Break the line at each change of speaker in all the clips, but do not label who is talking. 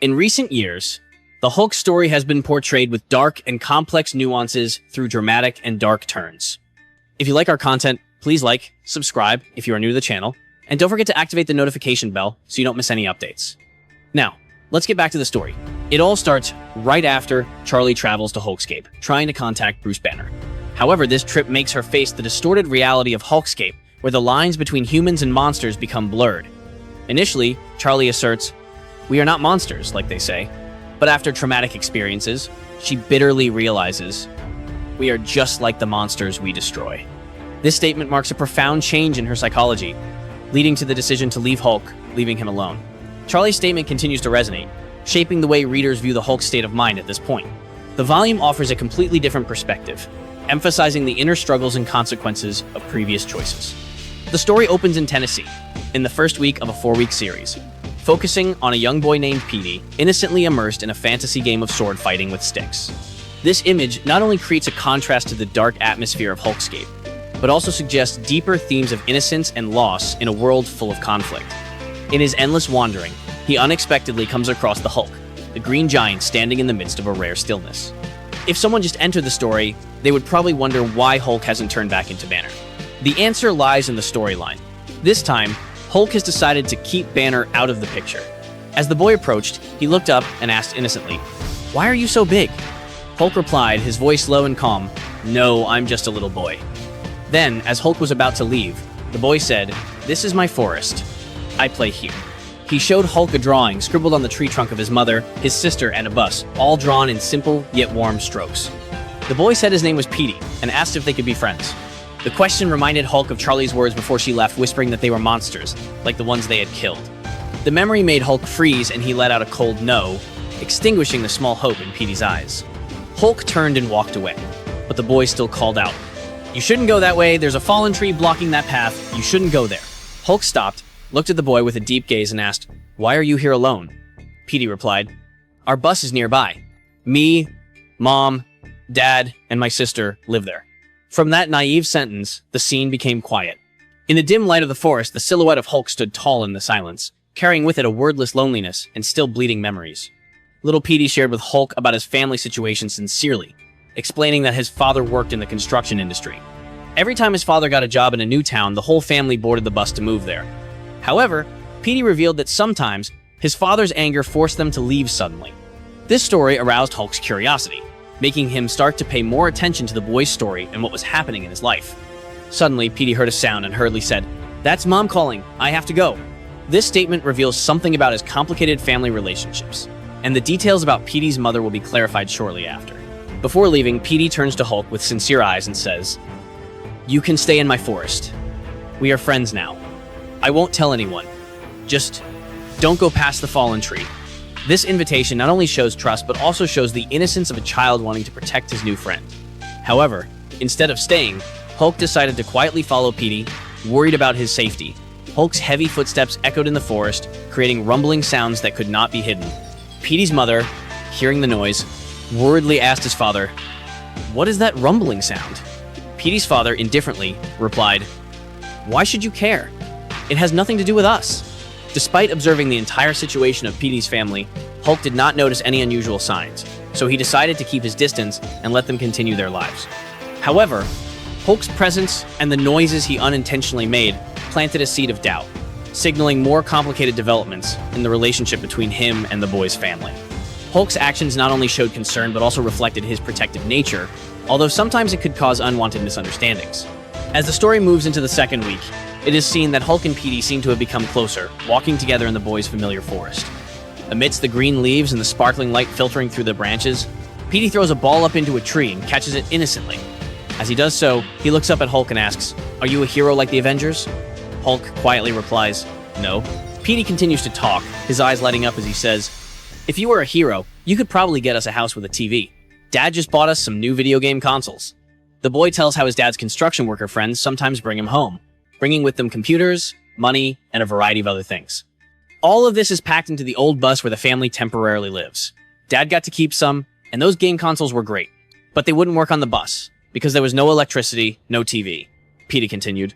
In recent years, the Hulk story has been portrayed with dark and complex nuances through dramatic and dark turns. If you like our content, please like, subscribe if you are new to the channel, and don't forget to activate the notification bell so you don't miss any updates. Now, let's get back to the story. It all starts right after Charlie travels to Hulkscape, trying to contact Bruce Banner. However, this trip makes her face the distorted reality of Hulkscape, where the lines between humans and monsters become blurred. Initially, Charlie asserts, "We are not monsters," like they say, but after traumatic experiences, she bitterly realizes, "We are just like the monsters we destroy." This statement marks a profound change in her psychology, leading to the decision to leave Hulk, leaving him alone. Charlie's statement continues to resonate, shaping the way readers view the Hulk's state of mind at this point. The volume offers a completely different perspective, emphasizing the inner struggles and consequences of previous choices. The story opens in Tennessee, in the first week of a 4-week series, focusing on a young boy named Petey, innocently immersed in a fantasy game of sword fighting with sticks. This image not only creates a contrast to the dark atmosphere of Hulkscape, but also suggests deeper themes of innocence and loss in a world full of conflict. In his endless wandering, he unexpectedly comes across the Hulk, the green giant standing in the midst of a rare stillness. If someone just entered the story, they would probably wonder why Hulk hasn't turned back into Banner. The answer lies in the storyline. This time, Hulk has decided to keep Banner out of the picture. As the boy approached, he looked up and asked innocently, "Why are you so big?" Hulk replied, his voice low and calm, "No, I'm just a little boy." Then, as Hulk was about to leave, the boy said, "This is my forest. I play here." He showed Hulk a drawing scribbled on the tree trunk of his mother, his sister, and a bus, all drawn in simple yet warm strokes. The boy said his name was Petey and asked if they could be friends. The question reminded Hulk of Charlie's words before she left, whispering that they were monsters, like the ones they had killed. The memory made Hulk freeze and he let out a cold no, extinguishing the small hope in Petey's eyes. Hulk turned and walked away, but the boy still called out, "You shouldn't go that way, there's a fallen tree blocking that path, you shouldn't go there." Hulk stopped, looked at the boy with a deep gaze and asked, "Why are you here alone?" Petey replied, "Our bus is nearby. Me, Mom, Dad, and my sister live there." From that naive sentence, the scene became quiet. In the dim light of the forest, the silhouette of Hulk stood tall in the silence, carrying with it a wordless loneliness and still bleeding memories. Little Petey shared with Hulk about his family situation sincerely, explaining that his father worked in the construction industry. Every time his father got a job in a new town, the whole family boarded the bus to move there. However, Petey revealed that sometimes his father's anger forced them to leave suddenly. This story aroused Hulk's curiosity, making him start to pay more attention to the boy's story and what was happening in his life. Suddenly, Petey heard a sound and hurriedly said, "That's Mom calling, I have to go." This statement reveals something about his complicated family relationships, and the details about Petey's mother will be clarified shortly after. Before leaving, Petey turns to Hulk with sincere eyes and says, "You can stay in my forest. We are friends now. I won't tell anyone. Just don't go past the fallen tree." This invitation not only shows trust, but also shows the innocence of a child wanting to protect his new friend. However, instead of staying, Hulk decided to quietly follow Petey, worried about his safety. Hulk's heavy footsteps echoed in the forest, creating rumbling sounds that could not be hidden. Petey's mother, hearing the noise, worriedly asked his father, "What is that rumbling sound?" Petey's father, indifferently, replied, "Why should you care? It has nothing to do with us." Despite observing the entire situation of Petey's family, Hulk did not notice any unusual signs, so he decided to keep his distance and let them continue their lives. However, Hulk's presence and the noises he unintentionally made planted a seed of doubt, signaling more complicated developments in the relationship between him and the boy's family. Hulk's actions not only showed concern but also reflected his protective nature, although sometimes it could cause unwanted misunderstandings. As the story moves into the second week, it is seen that Hulk and Petey seem to have become closer, walking together in the boy's familiar forest. Amidst the green leaves and the sparkling light filtering through the branches, Petey throws a ball up into a tree and catches it innocently. As he does so, he looks up at Hulk and asks, "Are you a hero like the Avengers?" Hulk quietly replies, "No." Petey continues to talk, his eyes lighting up as he says, "If you were a hero, you could probably get us a house with a TV. Dad just bought us some new video game consoles." The boy tells how his dad's construction worker friends sometimes bring him home, bringing with them computers, money, and a variety of other things. All of this is packed into the old bus where the family temporarily lives. Dad got to keep some, and those game consoles were great, but they wouldn't work on the bus, because there was no electricity, no TV. Petey continued.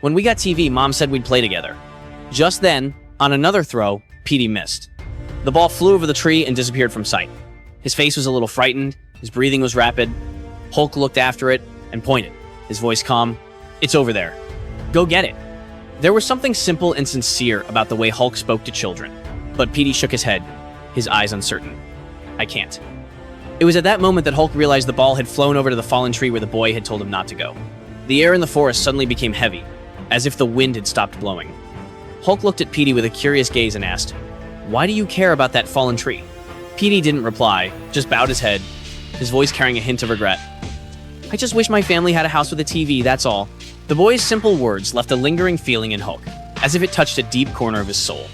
"When we got TV, Mom said we'd play together." Just then, on another throw, Petey missed. The ball flew over the tree and disappeared from sight. His face was a little frightened, his breathing was rapid. Hulk looked after it and pointed, his voice calm. "It's over there. Go get it." There was something simple and sincere about the way Hulk spoke to children, but Petey shook his head, his eyes uncertain. "I can't." It was at that moment that Hulk realized the ball had flown over to the fallen tree where the boy had told him not to go. The air in the forest suddenly became heavy, as if the wind had stopped blowing. Hulk looked at Petey with a curious gaze and asked, "Why do you care about that fallen tree?" Petey didn't reply, just bowed his head, his voice carrying a hint of regret. "I just wish my family had a house with a TV, that's all." The boy's simple words left a lingering feeling in Hulk, as if it touched a deep corner of his soul.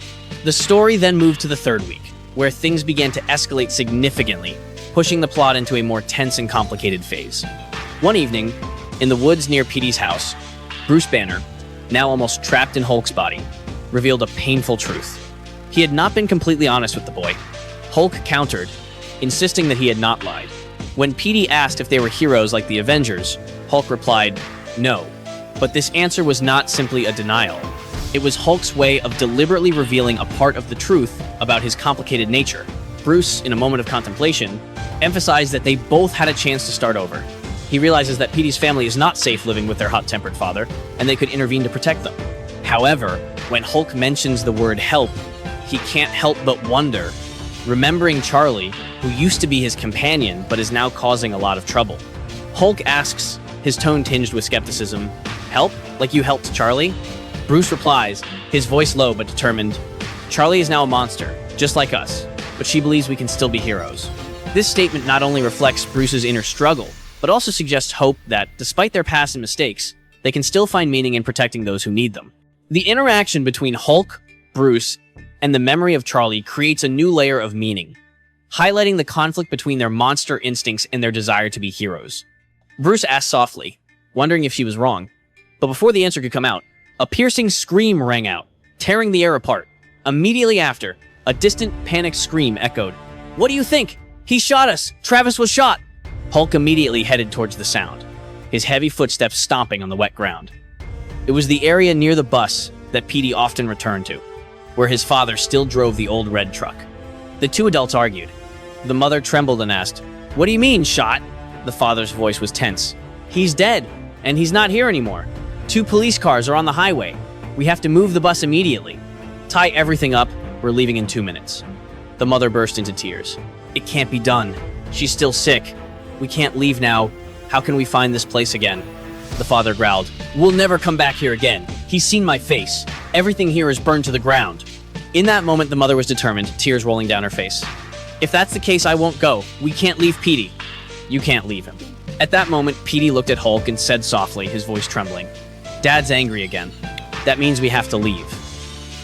The story then moved to the third week, where things began to escalate significantly, pushing the plot into a more tense and complicated phase. One evening, in the woods near Petey's house, Bruce Banner, now almost trapped in Hulk's body, revealed a painful truth. He had not been completely honest with the boy. Hulk countered, insisting that he had not lied. When Petey asked if they were heroes like the Avengers, Hulk replied, "No." But this answer was not simply a denial. It was Hulk's way of deliberately revealing a part of the truth about his complicated nature. Bruce, in a moment of contemplation, emphasized that they both had a chance to start over. He realizes that Petey's family is not safe living with their hot-tempered father, and they could intervene to protect them. However, when Hulk mentions the word help, he can't help but wonder, remembering Charlie, who used to be his companion but is now causing a lot of trouble. Hulk asks, his tone tinged with skepticism, "Help? Like you helped Charlie?" Bruce replies, his voice low but determined, "Charlie is now a monster, just like us, but she believes we can still be heroes." This statement not only reflects Bruce's inner struggle, but also suggests hope that, despite their past and mistakes, they can still find meaning in protecting those who need them. The interaction between Hulk, Bruce, and the memory of Charlie creates a new layer of meaning, highlighting the conflict between their monster instincts and their desire to be heroes. Bruce asked softly, wondering if she was wrong, but before the answer could come out, a piercing scream rang out, tearing the air apart. Immediately after, a distant, panicked scream echoed. "What do you think? He shot us! Travis was shot!" Hulk immediately headed towards the sound, his heavy footsteps stomping on the wet ground. It was the area near the bus that Petey often returned to, where his father still drove the old red truck. The two adults argued. The mother trembled and asked, "What do you mean, shot?" The father's voice was tense. "He's dead, and he's not here anymore. 2 police cars are on the highway. We have to move the bus immediately. Tie everything up. We're leaving in 2 minutes." The mother burst into tears. "It can't be done. She's still sick. We can't leave now. How can we find this place again?" The father growled, "We'll never come back here again. He's seen my face. Everything here is burned to the ground." In that moment, the mother was determined, tears rolling down her face. "If that's the case, I won't go. We can't leave Petey." "You can't leave him." At that moment, Petey looked at Hulk and said softly, his voice trembling, "Dad's angry again. That means we have to leave."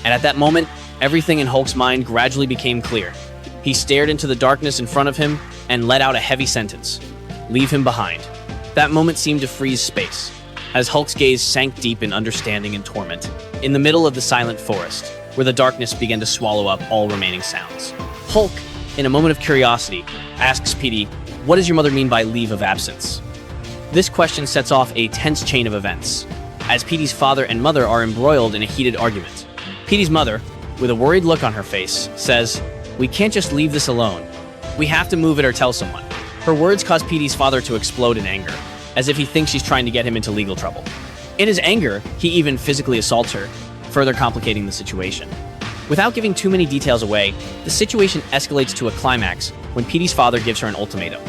And at that moment, everything in Hulk's mind gradually became clear. He stared into the darkness in front of him and let out a heavy sentence. "Leave him behind." That moment seemed to freeze space, as Hulk's gaze sank deep in understanding and torment, in the middle of the silent forest, where the darkness began to swallow up all remaining sounds. Hulk, in a moment of curiosity, asks Petey, "What does your mother mean by leave of absence?" This question sets off a tense chain of events, as Petey's father and mother are embroiled in a heated argument. Petey's mother, with a worried look on her face, says, "We can't just leave this alone. We have to move it or tell someone." Her words cause Petey's father to explode in anger, as if he thinks she's trying to get him into legal trouble. In his anger, he even physically assaults her, further complicating the situation. Without giving too many details away, the situation escalates to a climax when Petey's father gives her an ultimatum.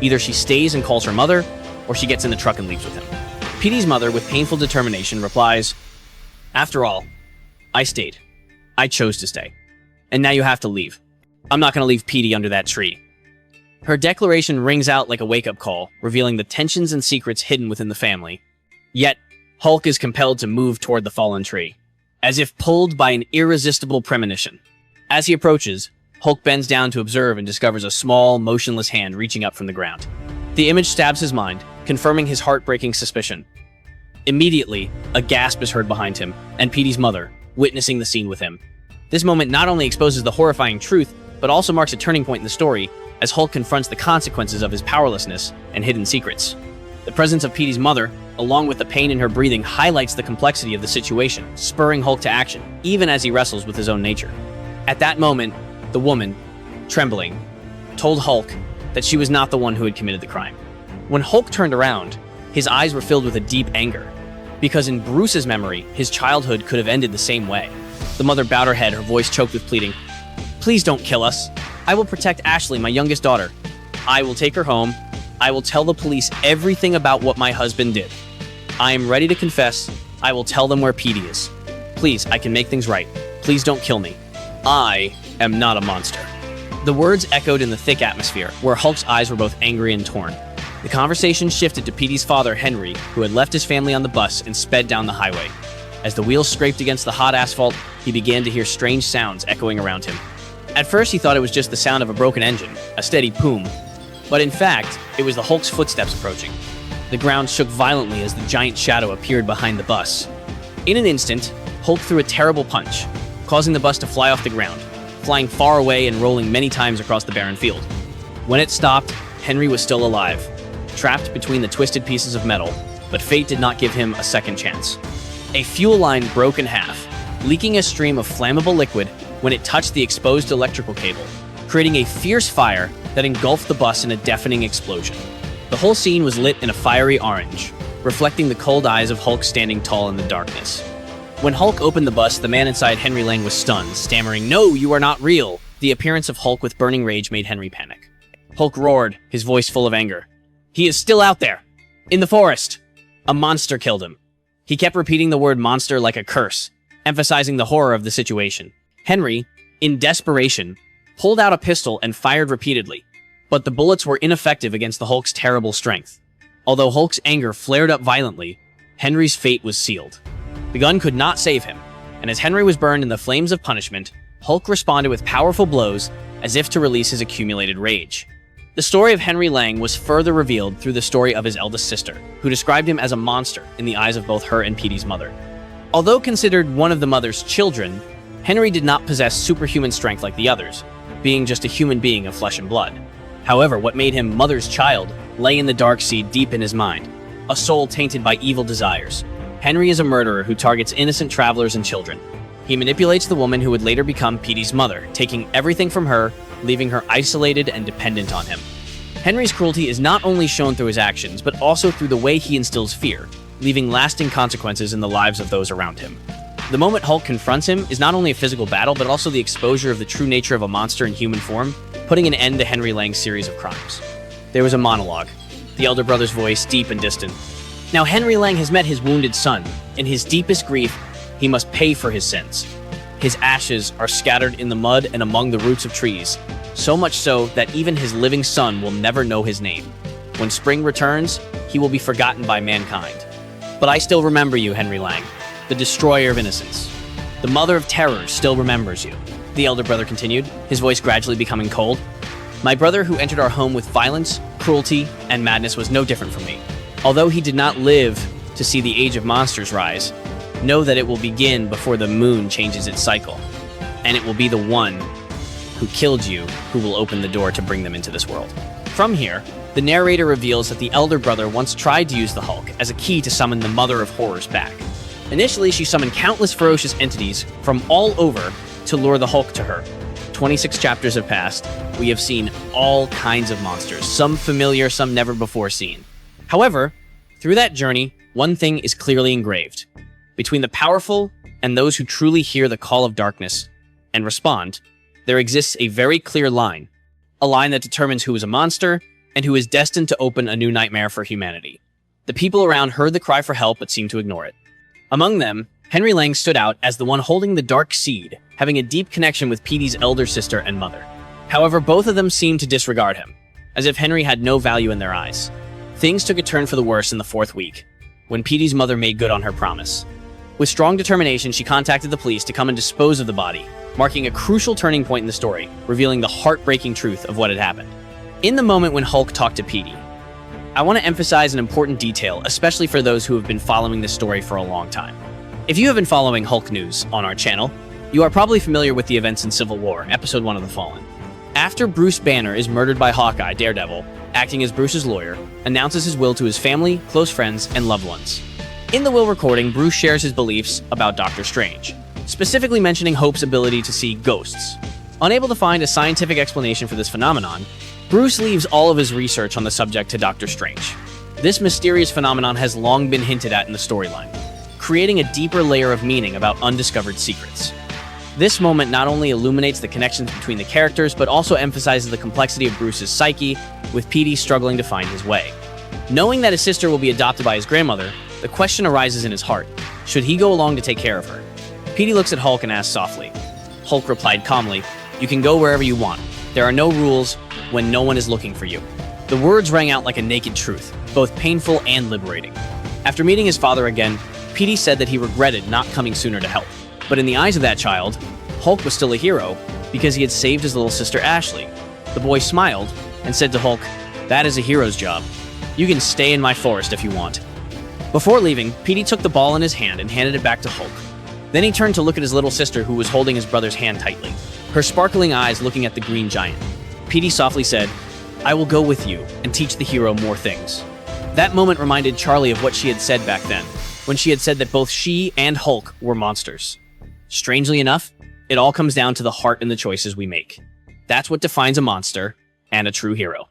Either she stays and calls her mother, or she gets in the truck and leaves with him. Petey's mother, with painful determination, replies, "After all, I stayed. I chose to stay. And now you have to leave. I'm not going to leave Petey under that tree." Her declaration rings out like a wake-up call, revealing the tensions and secrets hidden within the family. Yet, Hulk is compelled to move toward the fallen tree, as if pulled by an irresistible premonition. As he approaches, Hulk bends down to observe and discovers a small, motionless hand reaching up from the ground. The image stabs his mind, confirming his heartbreaking suspicion. Immediately, a gasp is heard behind him, and Petey's mother, witnessing the scene with him. This moment not only exposes the horrifying truth, but also marks a turning point in the story, as Hulk confronts the consequences of his powerlessness and hidden secrets. The presence of Petey's mother, along with the pain in her breathing, highlights the complexity of the situation, spurring Hulk to action, even as he wrestles with his own nature. At that moment, The woman, trembling, told Hulk that she was not the one who had committed the crime. When Hulk turned around, his eyes were filled with a deep anger, because in Bruce's memory, his childhood could have ended the same way. The mother bowed her head, her voice choked with pleading. "Please don't kill us. I will protect Ashley, my youngest daughter. I will take her home. I will tell the police everything about what my husband did. I am ready to confess. I will tell them where Petey is. Please, I can make things right. Please don't kill me. I am not a monster." The words echoed in the thick atmosphere, where Hulk's eyes were both angry and torn. The conversation shifted to Petey's father, Henry, who had left his family on the bus and sped down the highway. As the wheels scraped against the hot asphalt, he began to hear strange sounds echoing around him. At first, he thought it was just the sound of a broken engine, a steady boom. But in fact, it was the Hulk's footsteps approaching. The ground shook violently as the giant shadow appeared behind the bus. In an instant, Hulk threw a terrible punch, causing the bus to fly off the ground, flying far away and rolling many times across the barren field. When it stopped, Henry was still alive, trapped between the twisted pieces of metal, but fate did not give him a second chance. A fuel line broke in half, leaking a stream of flammable liquid when it touched the exposed electrical cable, creating a fierce fire that engulfed the bus in a deafening explosion. The whole scene was lit in a fiery orange, reflecting the cold eyes of Hulk standing tall in the darkness. When Hulk opened the bus, the man inside Henry Lang was stunned, stammering, "No, you are not real!" The appearance of Hulk with burning rage made Henry panic. Hulk roared, his voice full of anger. "He is still out there! In the forest! A monster killed him!" He kept repeating the word monster like a curse, emphasizing the horror of the situation. Henry, in desperation, pulled out a pistol and fired repeatedly, but the bullets were ineffective against the Hulk's terrible strength. Although Hulk's anger flared up violently, Henry's fate was sealed. The gun could not save him, and as Henry was burned in the flames of punishment, Hulk responded with powerful blows as if to release his accumulated rage. The story of Henry Lang was further revealed through the story of his eldest sister, who described him as a monster in the eyes of both her and Petey's mother. Although considered one of the mother's children, Henry did not possess superhuman strength like the others, being just a human being of flesh and blood. However, what made him mother's child lay in the dark seed deep in his mind, a soul tainted by evil desires. Henry is a murderer who targets innocent travelers and children. He manipulates the woman who would later become Petey's mother, taking everything from her, leaving her isolated and dependent on him. Henry's cruelty is not only shown through his actions, but also through the way he instills fear, leaving lasting consequences in the lives of those around him. The moment Hulk confronts him is not only a physical battle, but also the exposure of the true nature of a monster in human form, putting an end to Henry Lang's series of crimes. There was a monologue, the elder brother's voice deep and distant. Now Henry Lang has met his wounded son. In his deepest grief, he must pay for his sins. His ashes are scattered in the mud and among the roots of trees, so much so that even his living son will never know his name. When spring returns, he will be forgotten by mankind. But I still remember you, Henry Lang, the destroyer of innocence. The mother of terrors still remembers you, the elder brother continued, his voice gradually becoming cold. My brother who entered our home with violence, cruelty, and madness was no different from me. Although he did not live to see the age of monsters rise, know that it will begin before the moon changes its cycle, and it will be the one who killed you who will open the door to bring them into this world. From here, the narrator reveals that the elder brother once tried to use the Hulk as a key to summon the Mother of Horrors back. Initially, she summoned countless ferocious entities from all over to lure the Hulk to her. 26 chapters have passed. We have seen all kinds of monsters, some familiar, some never before seen. However, through that journey, one thing is clearly engraved. Between the powerful and those who truly hear the call of darkness and respond, there exists a very clear line, a line that determines who is a monster and who is destined to open a new nightmare for humanity. The people around heard the cry for help but seemed to ignore it. Among them, Henry Lang stood out as the one holding the dark seed, having a deep connection with Petey's elder sister and mother. However, both of them seemed to disregard him, as if Henry had no value in their eyes. Things took a turn for the worse in the 4th week, when Petey's mother made good on her promise. With strong determination, she contacted the police to come and dispose of the body, marking a crucial turning point in the story, revealing the heartbreaking truth of what had happened. In the moment when Hulk talked to Petey, I want to emphasize an important detail, especially for those who have been following this story for a long time. If you have been following Hulk news on our channel, you are probably familiar with the events in Civil War, Episode 1 of The Fallen. After Bruce Banner is murdered by Hawkeye, Daredevil, acting as Bruce's lawyer, announces his will to his family, close friends, and loved ones. In the will recording, Bruce shares his beliefs about Doctor Strange, specifically mentioning Hope's ability to see ghosts. Unable to find a scientific explanation for this phenomenon, Bruce leaves all of his research on the subject to Doctor Strange. This mysterious phenomenon has long been hinted at in the storyline, creating a deeper layer of meaning about undiscovered secrets. This moment not only illuminates the connections between the characters, but also emphasizes the complexity of Bruce's psyche, with Petey struggling to find his way. Knowing that his sister will be adopted by his grandmother, the question arises in his heart: should he go along to take care of her? Petey looks at Hulk and asks softly. Hulk replied calmly, "You can go wherever you want. There are no rules when no one is looking for you." The words rang out like a naked truth, both painful and liberating. After meeting his father again, Petey said that he regretted not coming sooner to help. But in the eyes of that child, Hulk was still a hero because he had saved his little sister Ashley. The boy smiled and said to Hulk, "That is a hero's job. You can stay in my forest if you want." Before leaving, Petey took the ball in his hand and handed it back to Hulk. Then he turned to look at his little sister, who was holding his brother's hand tightly, her sparkling eyes looking at the green giant. Petey softly said, "I will go with you and teach the hero more things." That moment reminded Charlie of what she had said back then, when she had said that both she and Hulk were monsters. Strangely enough, it all comes down to the heart and the choices we make. That's what defines a monster and a true hero.